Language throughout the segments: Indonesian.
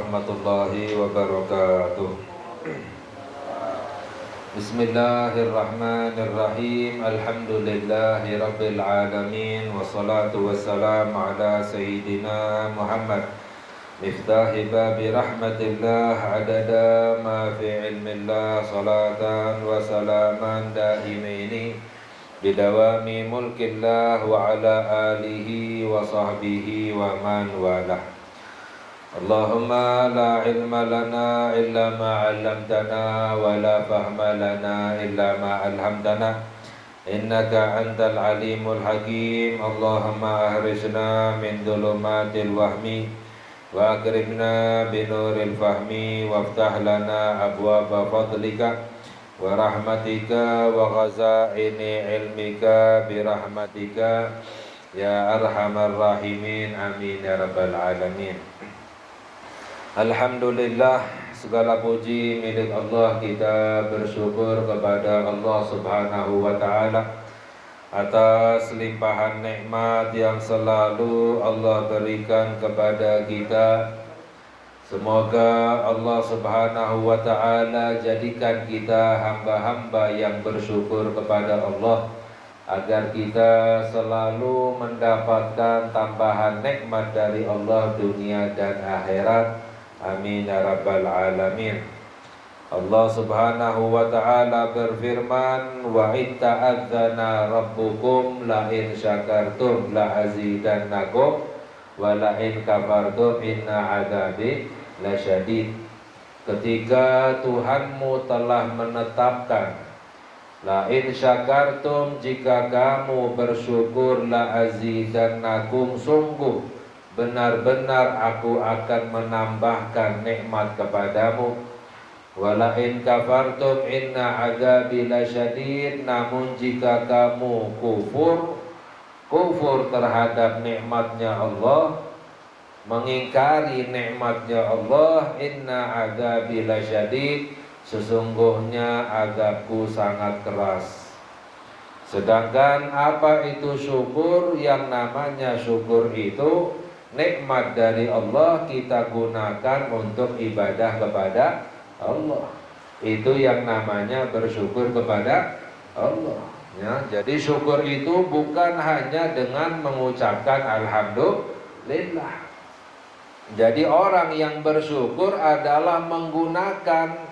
warahmatullahi wabarakatuh. Bismillahirrahmanirrahim. Alhamdulillahi rabbil alamin. Wassalatu wassalamu ala sayyidina Muhammad miftahi babi rahmatillah adada ma fi ilmillah. Salatan wa salaman daimaini bidawami mulkillah wa ala alihi wa sahbihi wa man walah. Allahumma la ilma lana illa ma 'allamtana wa la fahma lana illa ma 'allamtana innaka antal alimul hakim. Allahumma ahrijna min dhulumatil wahmi wa akrimna binuril fahmi waftah lana abwaba fadlika wa rahmatika wa ghazaini ilmika birahmatika ya arhamar rahimin. Amin ya rabbal alamin. Alhamdulillah, segala puji milik Allah. Kita bersyukur kepada Allah Subhanahu wa ta'ala atas limpahan nikmat yang selalu Allah berikan kepada kita. Semoga Allah Subhanahu wa ta'ala jadikan kita hamba-hamba yang bersyukur kepada Allah, agar kita selalu mendapatkan tambahan nikmat dari Allah dunia dan akhirat. Amin ya rabbal alamin. Allah Subhanahu wa ta'ala berfirman, wa itta'adzana rabbukum la in syakartum la azidannakum wa la in kafartum inna adzabi lasyadid. Ketika Tuhanmu telah menetapkan, la in syakartum, jika kamu bersyukur, la azidannakum, sungguh benar-benar aku akan menambahkan nikmat kepadamu. Wala in kafartum inna adzabi lasyadid, namun jika kamu kufur terhadap nikmatnya Allah, mengingkari nikmatnya Allah, inna adzabi lasyadid, sesungguhnya azabku sangat keras. Sedangkan apa itu syukur? Yang namanya syukur itu nikmat dari Allah kita gunakan untuk ibadah kepada Allah. Itu yang namanya bersyukur kepada Allah. Ya, jadi syukur itu bukan hanya dengan mengucapkan alhamdulillah. Jadi orang yang bersyukur adalah menggunakan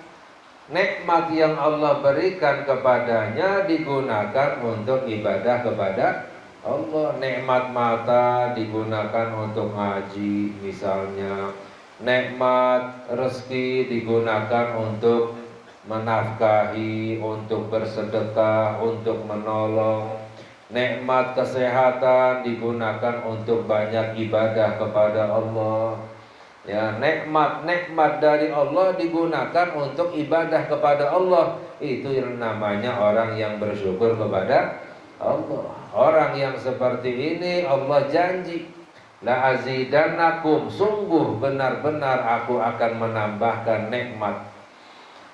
nikmat yang Allah berikan kepadanya, digunakan untuk ibadah kepada Allah. Nikmat mata digunakan untuk ngaji misalnya. Nikmat rezeki digunakan untuk menafkahi, untuk bersedekah, untuk menolong. Nikmat kesehatan digunakan untuk banyak ibadah kepada Allah. Ya, nikmat dari Allah digunakan untuk ibadah kepada Allah. Itu yang namanya orang yang bersyukur kepada Allah. Orang yang seperti ini Allah janji, la azidannakum, sungguh benar-benar aku akan menambahkan nikmat.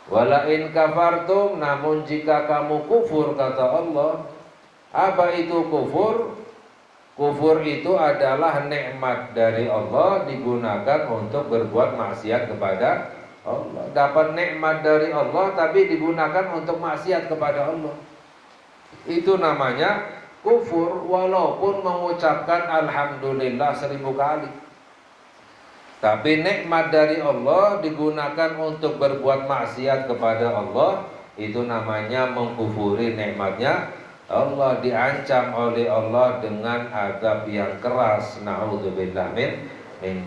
Wala in kafartum, namun jika kamu kufur, kata Allah. Apa itu kufur? Kufur itu adalah nikmat dari Allah digunakan untuk berbuat maksiat kepada Allah. Dapat nikmat dari Allah tapi digunakan untuk maksiat kepada Allah. Itu namanya kufur, walaupun mengucapkan alhamdulillah 1000 kali. Tapi nikmat dari Allah digunakan untuk berbuat maksiat kepada Allah, itu namanya mengkufuri nikmatnya Allah. Diancam oleh Allah dengan azab yang keras. Na'udzubillah min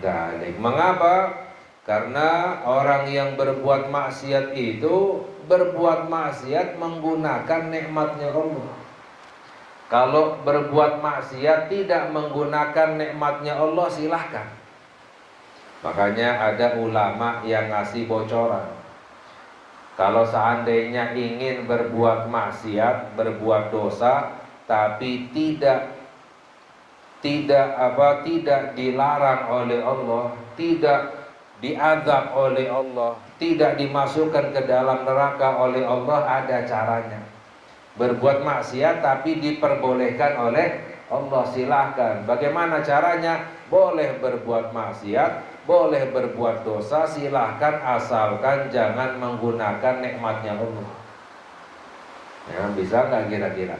dzalik. Mengapa? Karena orang yang berbuat maksiat itu berbuat maksiat menggunakan nikmatnya Allah. Kalau berbuat maksiat tidak menggunakan nikmatnya Allah, silahkan. Makanya ada ulama yang ngasih bocoran. Kalau seandainya ingin berbuat maksiat, berbuat dosa, tapi tidak dilarang oleh Allah, tidak diazab oleh Allah, tidak dimasukkan ke dalam neraka oleh Allah, ada caranya. Berbuat maksiat tapi diperbolehkan oleh Allah, silahkan. Bagaimana caranya? Boleh berbuat maksiat boleh berbuat dosa, silahkan asalkan jangan menggunakan nikmatnya Allah. Ya, bisa nggak kira-kira?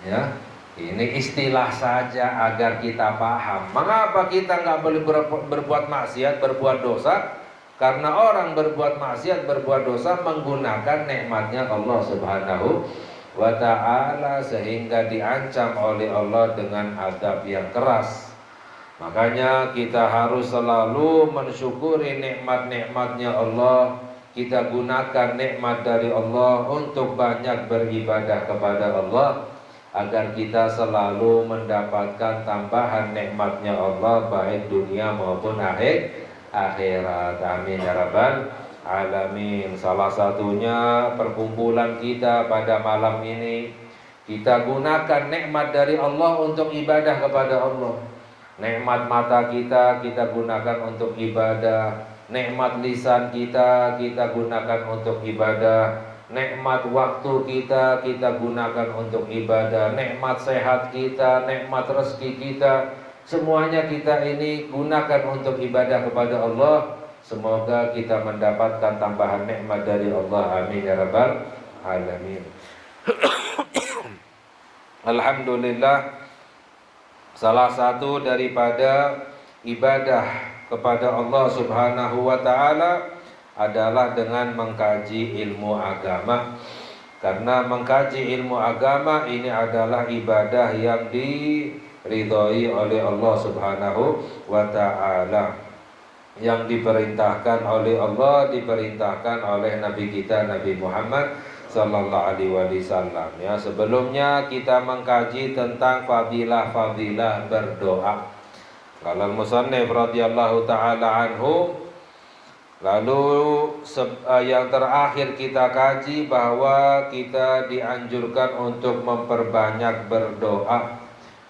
Ya, ini istilah saja agar kita paham. Mengapa kita nggak boleh berbuat maksiat, berbuat dosa? Karena orang berbuat maksiat, berbuat dosa menggunakan nikmatnya Allah Subhanahu wa ta'ala, sehingga diancam oleh Allah dengan azab yang keras. Makanya kita harus selalu mensyukuri nikmat-nikmatnya Allah. Kita gunakan nikmat dari Allah untuk banyak beribadah kepada Allah, agar kita selalu mendapatkan tambahan nikmatnya Allah, baik dunia maupun akhirat. Amin ya rabbal alamin. Salah satunya perkumpulan kita pada malam ini, kita gunakan nikmat dari Allah untuk ibadah kepada Allah. Nikmat mata kita gunakan untuk ibadah. Nikmat lisan kita gunakan untuk ibadah. Nikmat waktu kita gunakan untuk ibadah. Nikmat sehat kita, nikmat rezeki kita, semuanya kita ini gunakan untuk ibadah kepada Allah. Semoga kita mendapatkan tambahan nikmat dari Allah. Amin ya rabbal alamin. Alhamdulillah, salah satu daripada ibadah kepada Allah Subhanahu wa ta'ala adalah dengan mengkaji ilmu agama. Karena mengkaji ilmu agama ini adalah ibadah yang diridhoi oleh Allah Subhanahu wa ta'ala, yang diperintahkan oleh Allah, diperintahkan oleh Nabi kita Nabi Muhammad sallallahu alaihi wasallam. Ya, sebelumnya kita mengkaji tentang fadilah-fadilah berdoa. Kalau musannif radhiyallahu taala anhu, lalu yang terakhir kita kaji bahwa kita dianjurkan untuk memperbanyak berdoa,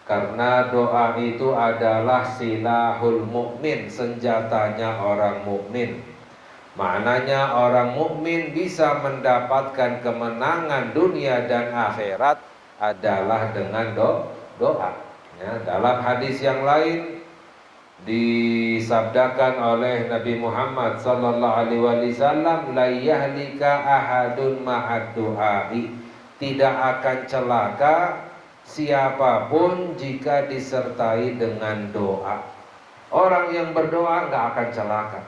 karena doa itu adalah silahul mukmin, senjatanya orang mukmin. Maknanya orang mukmin bisa mendapatkan kemenangan dunia dan akhirat adalah dengan doa. Ya, dalam hadis yang lain disabdakan oleh Nabi Muhammad sallallahu alaihi wasallam, la yahlika ahadun ma'ad du'ai, tidak akan celaka siapapun jika disertai dengan doa. Orang yang berdoa nggak akan celaka,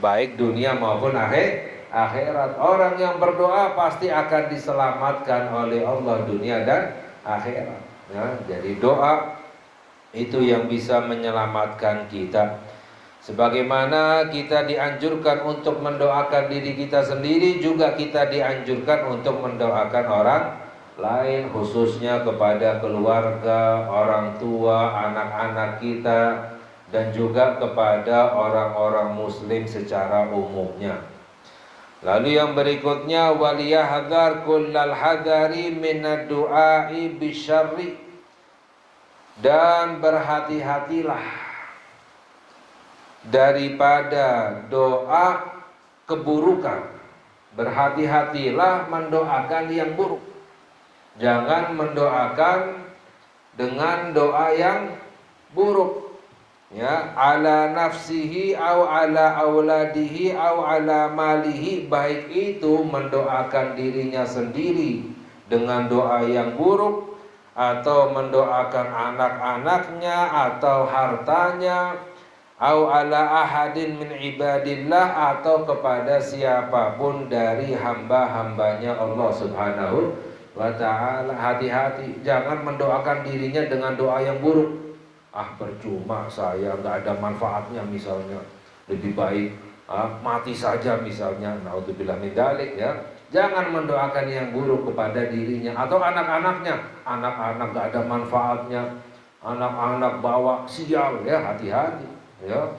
baik dunia maupun akhirat. Orang yang berdoa pasti akan diselamatkan oleh Allah dunia dan akhirat. Ya, jadi doa itu yang bisa menyelamatkan kita. Sebagaimana kita dianjurkan untuk mendoakan diri kita sendiri, juga kita dianjurkan untuk mendoakan orang lain, khususnya kepada keluarga, orang tua, anak-anak kita, dan juga kepada orang-orang muslim secara umumnya. Lalu yang berikutnya, waliyahdzar kullal hadari minad du'ai bisyarri, dan berhati-hatilah daripada doa keburukan. Berhati-hatilah mendoakan yang buruk. Jangan mendoakan dengan doa yang buruk. Ya, ala nafsihi au ala auladihi au ala malihi, baik itu mendoakan dirinya sendiri dengan doa yang buruk, atau mendoakan anak-anaknya atau hartanya, au ala ahadin min ibadillah, atau kepada siapapun dari hamba-hambanya Allah Subhanahu wa ta'ala. Hati-hati, jangan mendoakan dirinya dengan doa yang buruk. Percuma, saya nggak ada manfaatnya misalnya, lebih baik mati saja misalnya. Naudzubillah min dzalik, ya. Jangan mendoakan yang buruk kepada dirinya atau anak-anaknya. Anak-anak nggak ada manfaatnya, anak-anak bawa sial, ya, hati-hati, ya.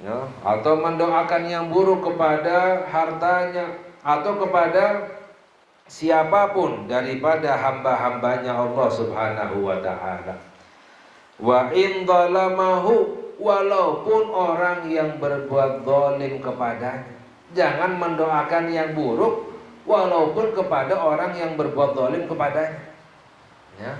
Ya, atau mendoakan yang buruk kepada hartanya atau kepada siapapun daripada hamba-hambanya Allah Subhanahu wa ta'ala. Wa in zalamahu, walaupun orang yang berbuat zalim kepadanya. Jangan mendoakan yang buruk walaupun kepada orang yang berbuat zalim kepadanya. Ya.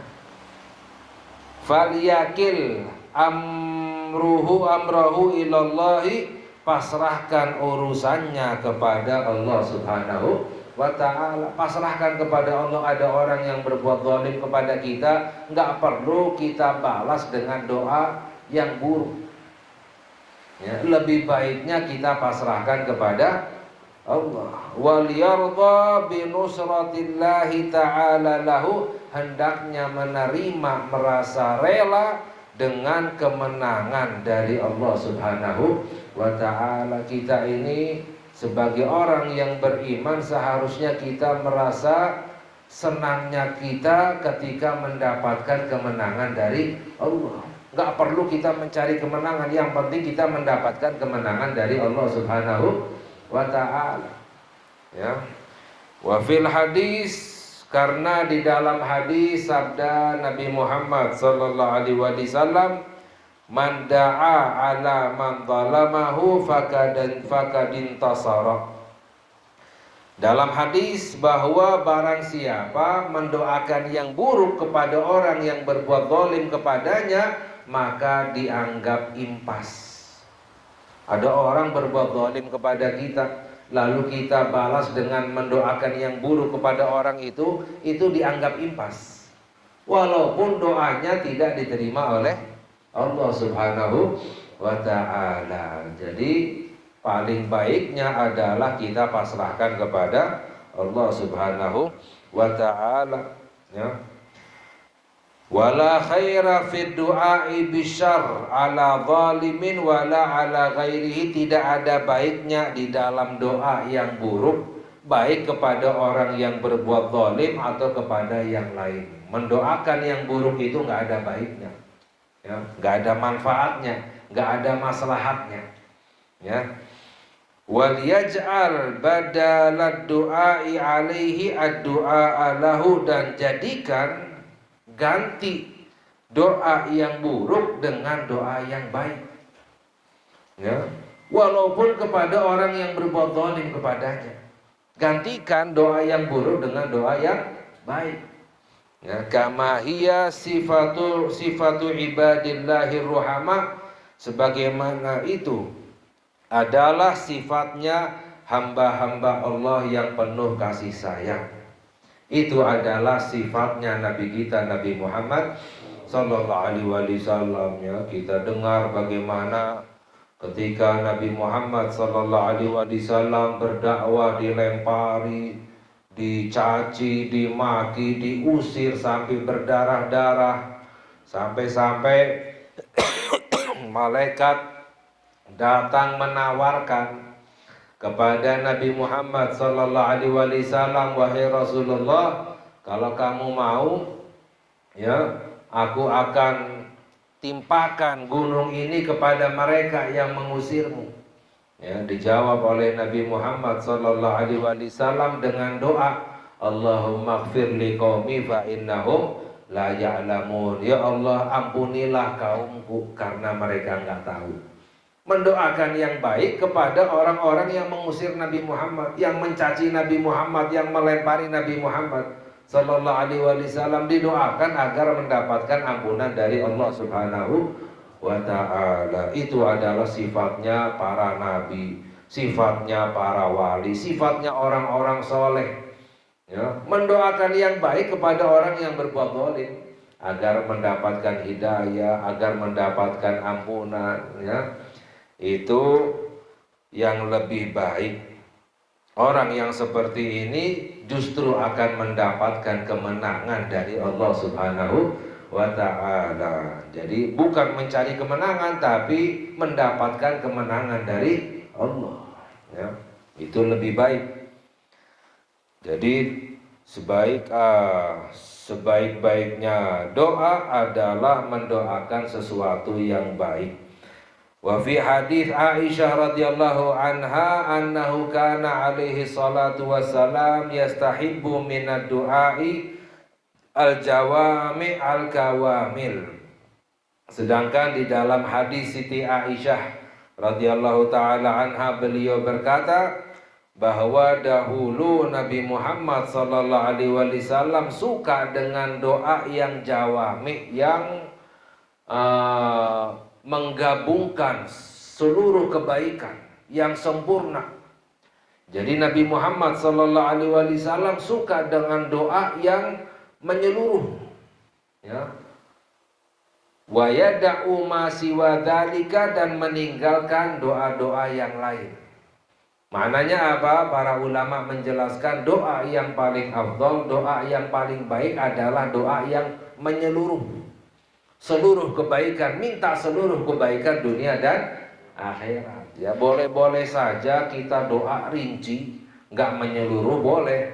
Falyakil amrahu ilallahi, pasrahkan urusannya kepada Allah Subhanahu wa ta'ala. Pasrahkan kepada Allah. Ada orang yang berbuat zalim kepada kita, nggak perlu kita balas dengan doa yang buruk, ya, lebih baiknya kita pasrahkan kepada Allah. Wal yarda bi nusratillahi ta'ala lahu, hendaknya menerima, merasa rela dengan kemenangan dari Allah Subhanahu wa ta'ala. Kita ini sebagai orang yang beriman seharusnya kita merasa senangnya kita ketika mendapatkan kemenangan dari Allah. Gak perlu kita mencari kemenangan, yang penting kita mendapatkan kemenangan dari Allah Subhanahu wa ta'ala, ya. Wa fil hadis, karena di dalam hadis sabda Nabi Muhammad sallallahu alaihi wasallam, man da'a ala man zalamahu fakadin tasara. Dalam hadis bahwa barang siapa mendoakan yang buruk kepada orang yang berbuat zalim kepadanya, maka dianggap impas. Ada orang berbuat zalim kepada kita, lalu kita balas dengan mendoakan yang buruk kepada orang itu dianggap impas, walaupun doanya tidak diterima oleh Allah Subhanahu wa ta'ala. Jadi paling baiknya adalah kita pasrahkan kepada Allah Subhanahu wa ta'ala, ya. Wala khaira fid du'ai bisyarr ala zalimin wala ala ghairihi, tidak ada baiknya di dalam doa yang buruk, baik kepada orang yang berbuat zalim atau kepada yang lain. Mendoakan yang buruk itu nggak ada baiknya, ya, nggak ada manfaatnya, nggak ada maslahatnya, ya. Wal yaj'al badalad du'ai alaihi ad-du'a lahu, dan jadikan ganti doa yang buruk dengan doa yang baik, ya, walaupun kepada orang yang berbuat zalim kepadanya, gantikan doa yang buruk dengan doa yang baik, ya. Kama hiya sifatu ibadillahir ruhama, sebagaimana itu adalah sifatnya hamba-hamba Allah yang penuh kasih sayang. Itu adalah sifatnya Nabi kita, Nabi Muhammad sallallahu alaihi wasallam, ya. Kita dengar bagaimana ketika Nabi Muhammad sallallahu alaihi wasallam berdakwah dilempari, dicaci, dimaki, diusir sampai berdarah-darah, sampai-sampai malaikat datang menawarkan kepada Nabi Muhammad sallallahu alaihi wasallam, wahai Rasulullah, kalau kamu mau, ya, aku akan timpakan gunung ini kepada mereka yang mengusirmu. Ya, dijawab oleh Nabi Muhammad sallallahu alaihi wasallam dengan doa, Allahumma ighfir li qaumi fa innahum la ya'lamun. Ya Allah, ampunilah kaumku karena mereka enggak tahu. Mendoakan yang baik kepada orang-orang yang mengusir Nabi Muhammad, yang mencaci Nabi Muhammad, yang melempari Nabi Muhammad sallallahu alaihi wasallam, didoakan agar mendapatkan ampunan dari Allah Subhanahu wa ta'ala. Itu adalah sifatnya para nabi, sifatnya para wali, sifatnya orang-orang soleh, ya. Mendoakan yang baik kepada orang yang berbuat zalim agar mendapatkan hidayah, agar mendapatkan ampunan, ya. Itu yang lebih baik. Orang yang seperti ini justru akan mendapatkan kemenangan dari Allah Subhanahu wa ta'ala. Jadi bukan mencari kemenangan, tapi mendapatkan kemenangan dari Allah, ya. Itu lebih baik. Jadi sebaik-baiknya doa adalah mendoakan sesuatu yang baik. Wa fi hadis Aisyah radhiyallahu anha annahu kana alaihi salatu wassalam yastahibbu minad du'ai al-jawami al-kawamil. Sedangkan di dalam hadis Siti Aisyah radhiyallahu taala anha, beliau berkata bahwa dahulu Nabi Muhammad sallallahu alaihi wasallam suka dengan doa yang jawami, yang menggabungkan seluruh kebaikan yang sempurna. Jadi Nabi Muhammad sallallahu alaihi wasallam suka dengan doa yang menyeluruh, ya. Wa yada'u ma siwa dzalika, dan meninggalkan doa-doa yang lain. Maknanya apa? Para ulama menjelaskan doa yang paling afdal, doa yang paling baik adalah doa yang menyeluruh. Seluruh kebaikan, minta seluruh kebaikan dunia dan akhirat. Ya boleh-boleh saja kita doa rinci, nggak menyeluruh boleh.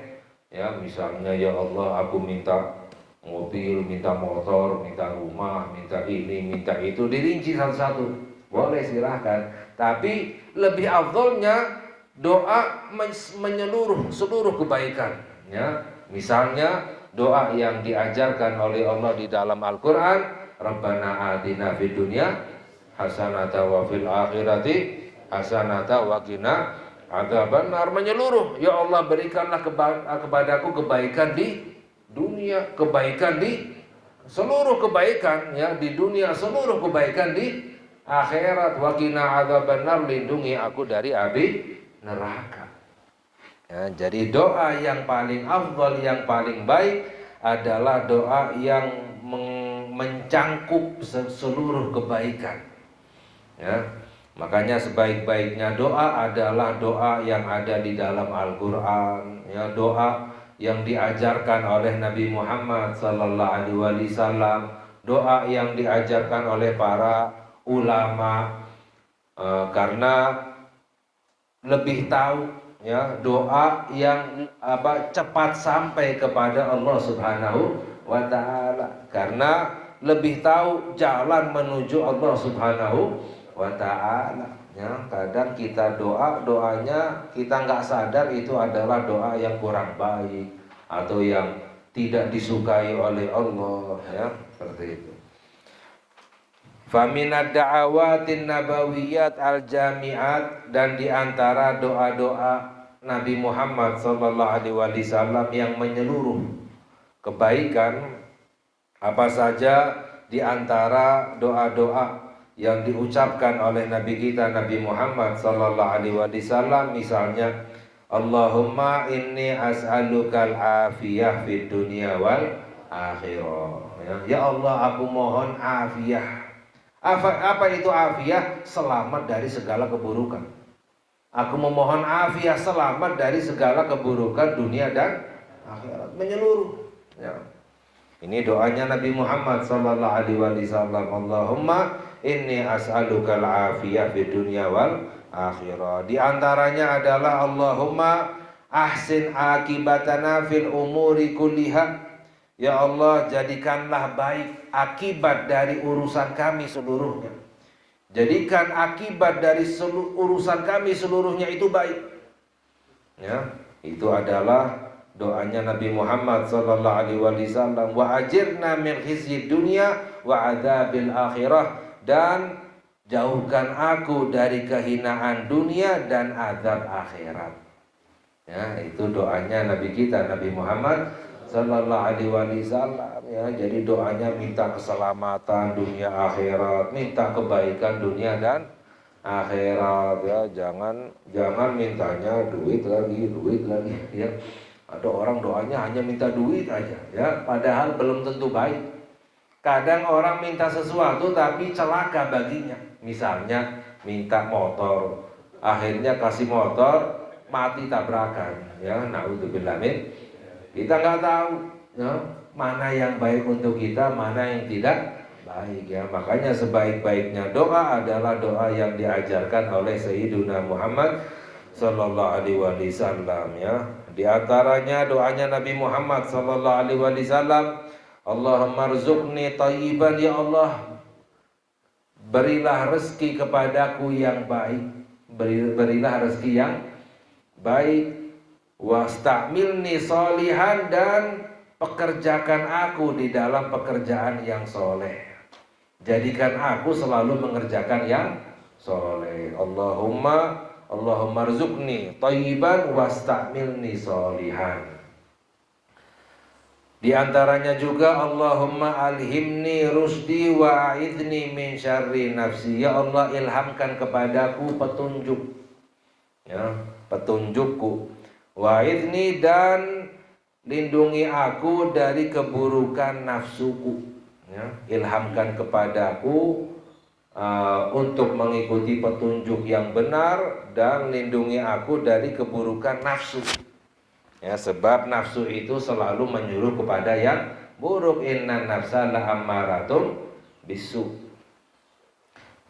Ya misalnya, ya Allah aku minta mobil, minta motor, minta rumah, minta ini, minta itu, dirinci satu-satu. Boleh, silahkan. Tapi lebih afdolnya doa menyeluruh seluruh kebaikan. Ya misalnya doa yang diajarkan oleh Allah di dalam Al-Quran, Rabbana atina fid dunya hasanata wa fil akhirati hasanata wa qina adzabannar, menyeluruh. Ya Allah berikanlah kepadaku kebaikan di dunia, kebaikan di seluruh kebaikan ya di dunia, seluruh kebaikan di akhirat, wa qina adzabannar, lindungi aku dari api neraka. Ya, jadi doa yang paling afdal, yang paling baik adalah doa yang mencangkup seluruh kebaikan. Ya, makanya sebaik-baiknya doa adalah doa yang ada di dalam Al-Quran. Ya, doa yang diajarkan oleh Nabi Muhammad sallallahu alaihi wasallam, doa yang diajarkan oleh para ulama, karena lebih tahu ya doa yang cepat sampai kepada Allah Subhanahu wa taala, karena lebih tahu jalan menuju Allah Subhanahu wa taala. Ya, kadang kita doanya kita nggak sadar itu adalah doa yang kurang baik atau yang tidak disukai oleh Allah, ya seperti itu. Faminad da'awatin nabawiyat al-jami'at, dan diantara doa-doa Nabi Muhammad sallallahu alaihi wasallam yang menyeluruh kebaikan, apa saja diantara doa-doa yang diucapkan oleh Nabi kita Nabi Muhammad sallallahu alaihi wasallam, misalnya Allahumma inni as'alukal afiyah fid dunya wal akhirah. Ya Allah, aku mohon afiyah. Apa itu afiyah? Selamat dari segala keburukan. Aku memohon afiyah, selamat dari segala keburukan dunia dan akhirat, menyeluruh. Ya. Ini doanya Nabi Muhammad sallallahu alaihi wasallam. Allahumma inni as'alukal afiyah fid dunya wal akhirah. Di antaranya adalah Allahumma ahsin akibatana fil umuri kulliha. Ya Allah, jadikanlah baik akibat dari urusan kami seluruhnya. Jadikan akibat dari urusan kami seluruhnya itu baik. Ya, itu adalah doanya Nabi Muhammad sallallahu alaihi wasallam. Wa ajirna min khizyid dunya wa adzabil akhirah, dan jauhkan aku dari kehinaan dunia dan azab akhirat. Ya, itu doanya Nabi kita Nabi Muhammad sallallahu alaihi wasallam. Ya, jadi doanya minta keselamatan dunia akhirat, minta kebaikan dunia dan akhirat. Ya, jangan mintanya duit lagi ya. Ada orang doanya hanya minta duit aja ya, padahal belum tentu baik. Kadang orang minta sesuatu tapi celaka baginya. Misalnya minta motor, akhirnya kasih motor, mati tabrakan ya, naudzubillah min. Kita nggak tahu ya, mana yang baik untuk kita, mana yang tidak baik ya. Makanya sebaik-baiknya doa adalah doa yang diajarkan oleh Sayyiduna Muhammad sallallahu alaihi wasallam ya. Di antaranya doanya Nabi Muhammad sallallahu alaihi wasallam, Allahumma rzuqni thayyiban, ya Allah berilah rezeki kepadaku yang baik, berilah rezeki yang baik. Wastamilni solihan, dan pekerjakan aku di dalam pekerjaan yang soleh. Jadikan aku selalu mengerjakan yang soleh. Allahumma rzuqni thayyiban wastamilni solihan. Di antaranya juga Allahumma alhimni rusdi wa a'idni min syarri nafsi. Ya Allah, ilhamkan kepadaku petunjuk, ya, petunjukku. Wa a'idni, dan lindungi aku dari keburukan nafsuku, ya. Ilhamkan kepadaku untuk mengikuti petunjuk yang benar, dan lindungi aku dari keburukan nafsu. Ya, sebab nafsu itu selalu menyuruh kepada yang buruk. Innan nafsa la'ammaratun bisu.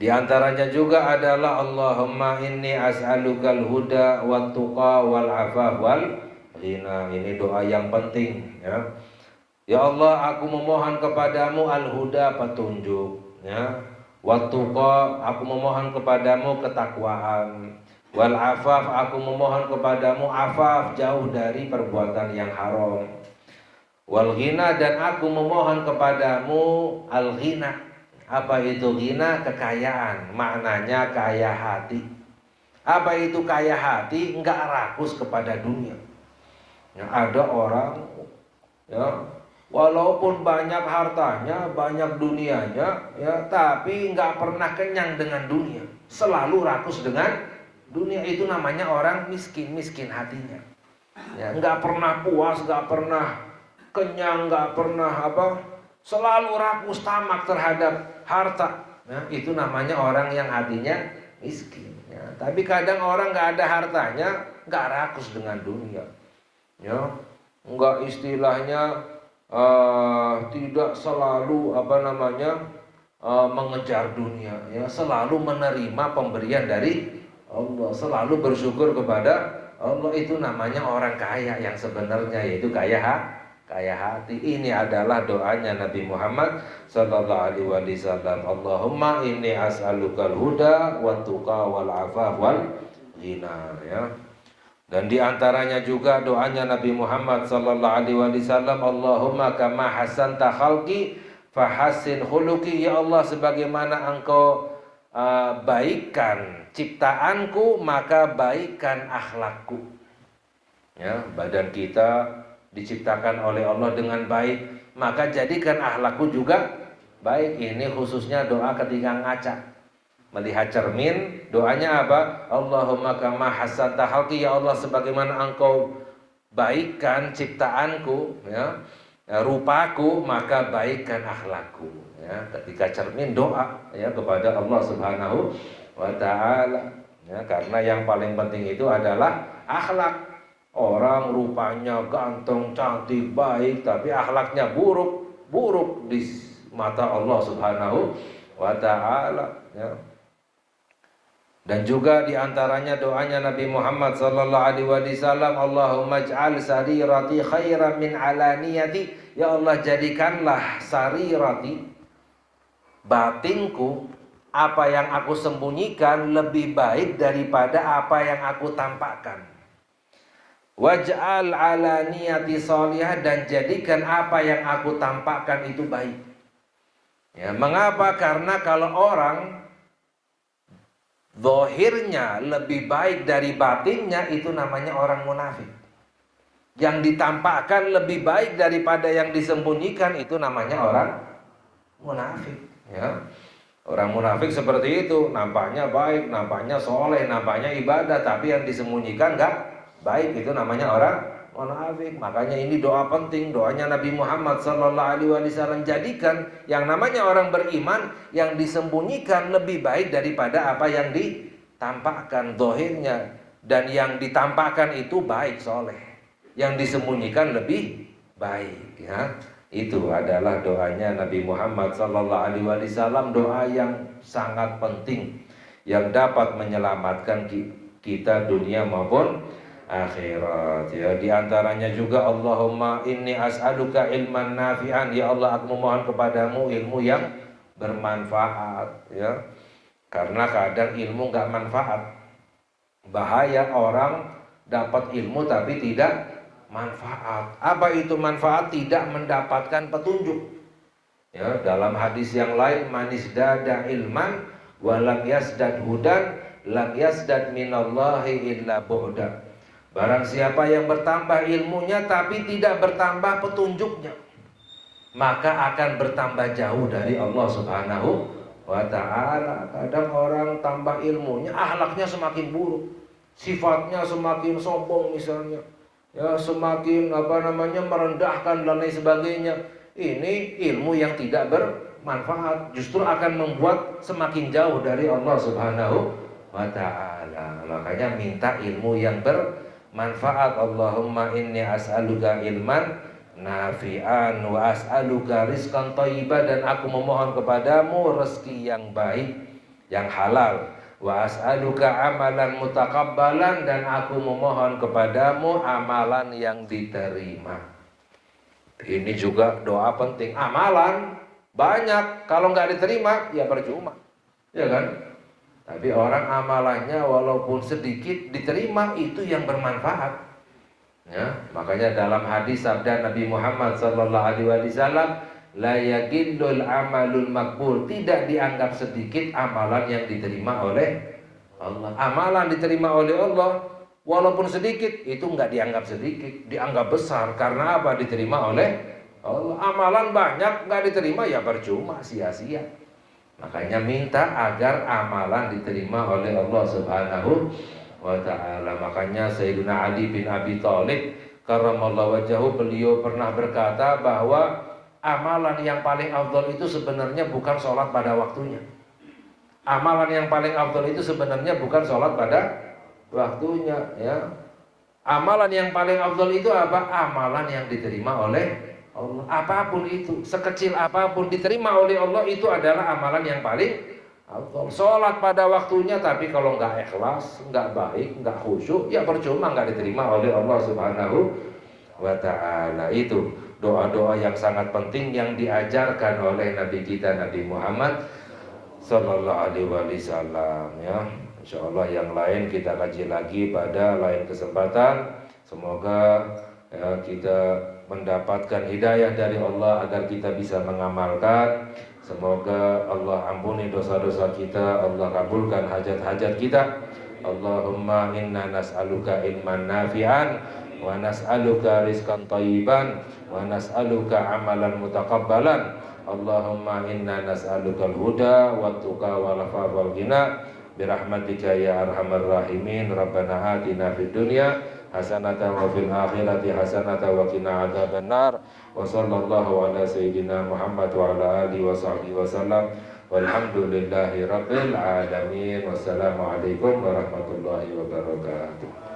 Di antaranya juga adalah Allahumma inni as'alukal huda wat tuqa wal afaf wal ghina. Ini doa yang penting, ya. Ya Allah, aku memohon kepadamu al-huda, petunjuk, ya. Wat tuqa, aku memohon kepadamu ketakwaan. Wal afaf, aku memohon kepadamu afaf, jauh dari perbuatan yang haram. Wal ghina, dan aku memohon kepadamu al ghina. Apa itu ghina? Kekayaan, maknanya kaya hati. Apa itu kaya hati? Enggak rakus kepada dunia. Ya, ada orang, ya, walaupun banyak hartanya, banyak dunianya, ya, tapi enggak pernah kenyang dengan dunia. Selalu rakus dengan dunia. Itu namanya orang miskin, miskin hatinya. Ya, nggak pernah puas, nggak pernah kenyang, nggak pernah selalu rakus tamak terhadap harta. Ya, itu namanya orang yang hatinya miskin. Ya, tapi kadang orang nggak ada hartanya, nggak rakus dengan dunia. Ya, nggak istilahnya tidak selalu mengejar dunia. Ya, selalu menerima pemberian dari Allah, selalu bersyukur kepada Allah. Itu namanya orang kaya yang sebenarnya, yaitu kaya hati. Ini adalah doanya Nabi Muhammad sallallahu alaihi wasallam. Allahumma inni as'alukal huda wat tuqa wal afaf wal ghina, ya. Dan di antaranya juga doanya Nabi Muhammad sallallahu alaihi wasallam, Allahumma kama hasanta khalqi fahassin khuluqi. Ya Allah, sebagaimana Engkau baikkan ciptaanku, maka baikkan akhlakku. Ya, badan kita diciptakan oleh Allah dengan baik, maka jadikan akhlakku juga baik. Ini khususnya doa ketika ngaca, melihat cermin. Doanya apa? Allahumma kama hasanta khalqi. Ya Allah, sebagaimana Engkau baikkan ciptaanku, ya, rupaku, maka baikkan akhlakku. Ya, ketika cermin doa, ya, kepada Allah Subhanahu wa ta'ala, ya, karena yang paling penting itu adalah akhlak. Orang rupanya ganteng, cantik, baik, tapi akhlaknya buruk di mata Allah Subhanahu wa ta'ala, ya. Dan juga diantaranya doanya Nabi Muhammad sallallahu alaihi wasallam, Allahumma ij'al sarirati khairan min alaniyati. Ya Allah, jadikanlah sarirati, batinku, apa yang aku sembunyikan, lebih baik daripada apa yang aku tampakkan. Waj'al alaniyati sholihah, dan jadikan apa yang aku tampakkan itu baik. Ya, mengapa? Karena kalau orang zahirnya lebih baik dari batinnya, itu namanya orang munafik. Yang ditampakkan lebih baik daripada yang disembunyikan, itu namanya orang munafik, ya. Orang munafik seperti itu, nampaknya baik, nampaknya soleh, nampaknya ibadah, tapi yang disembunyikan enggak baik, itu namanya orang munafik. Makanya ini doa penting, doanya Nabi Muhammad sallallahu alaihi wasallam, jadikan yang namanya orang beriman, yang disembunyikan lebih baik daripada apa yang ditampakkan zahirnya. Dan yang ditampakkan itu baik, soleh, yang disembunyikan lebih baik, ya. Itu adalah doanya Nabi Muhammad sallallahu alaihi wasallam, doa yang sangat penting yang dapat menyelamatkan kita dunia maupun akhirat, ya. Di antaranya juga Allahumma inni as'aluka ilman nafi'an. Ya Allah, aku memohon kepadamu ilmu yang bermanfaat, ya. Karena kadang ilmu enggak manfaat. Bahaya orang dapat ilmu tapi tidak manfaat. Apa itu manfaat? Tidak mendapatkan petunjuk. Ya, dalam hadis yang lain, manisdada ilman walam yasdad hudan lam yasdad minallahi illa bu'da. Barang siapa yang bertambah ilmunya tapi tidak bertambah petunjuknya, maka akan bertambah jauh dari Allah Subhanahu wa ta'ala. Kadang orang tambah ilmunya, akhlaknya semakin buruk, sifatnya semakin sombong misalnya, ya semakin merendahkan dan lain sebagainya. Ini ilmu yang tidak bermanfaat, justru akan membuat semakin jauh dari Allah Subhanahu wa ta'ala. Makanya minta ilmu yang bermanfaat. Allahumma inni as'aluka ilman nafi'an wa as'aluka rizqan thayyiban, dan aku memohon kepadamu rezeki yang baik, yang halal. Wa as'aluka amalan mutakabbalan, dan aku memohon kepadamu amalan yang diterima. Ini juga doa penting. Amalan banyak, kalau nggak diterima ya percuma, ya kan? Tapi orang amalannya walaupun sedikit diterima, itu yang bermanfaat. Ya, makanya dalam hadis sabda Nabi Muhammad sallallahu alaihi wasallam, la yaqillul amalul maqbul, tidak dianggap sedikit amalan yang diterima oleh Allah. Amalan diterima oleh Allah walaupun sedikit, itu enggak dianggap sedikit, dianggap besar. Karena apa? Diterima oleh Allah. Amalan banyak enggak diterima ya percuma, sia-sia. Makanya minta agar amalan diterima oleh Allah Subhanahu wa ta'ala. Makanya Sayyidina Ali bin Abi Thalib karramallahu wajhahu, beliau pernah berkata bahwa amalan yang paling afdal itu sebenarnya bukan sholat pada waktunya. Amalan yang paling afdal itu sebenarnya bukan sholat pada waktunya, ya. Amalan yang paling afdal itu apa? Amalan yang diterima oleh Allah. Apapun itu, sekecil apapun diterima oleh Allah, itu adalah amalan yang paling afdal. Sholat pada waktunya tapi kalau nggak ikhlas, nggak baik, nggak khusyuk, ya percuma, nggak diterima oleh Allah Subhanahu wa ta'ala. Itu doa-doa yang sangat penting yang diajarkan oleh Nabi kita Nabi Muhammad sallallahu alaihi wasallam, ya. Insyaallah yang lain kita kaji lagi pada lain kesempatan. Semoga ya, kita mendapatkan hidayah dari Allah agar kita bisa mengamalkan. Semoga Allah ampuni dosa-dosa kita, Allah kabulkan hajat-hajat kita. Allahumma inna nas'aluka ilman nafi'an wa nas'aluka rizqan thayyiban wa nas'aluka amalan mutakabbalan. Allahumma inna nas'aluka al-huda wa tuqa wal afafa wal ghina birahmatika ya arhamar rahimin. Rabbana atina fid dunya hasanatan wa fil akhirati hasanatan wa qina adzabannar. Wa sallallahu ala sayyidina Muhammad wa ala alihi wa sahbihi wasallam. Walhamdulillahi rabbil alamin. Wassalamualaikum warahmatullahi wabarakatuh.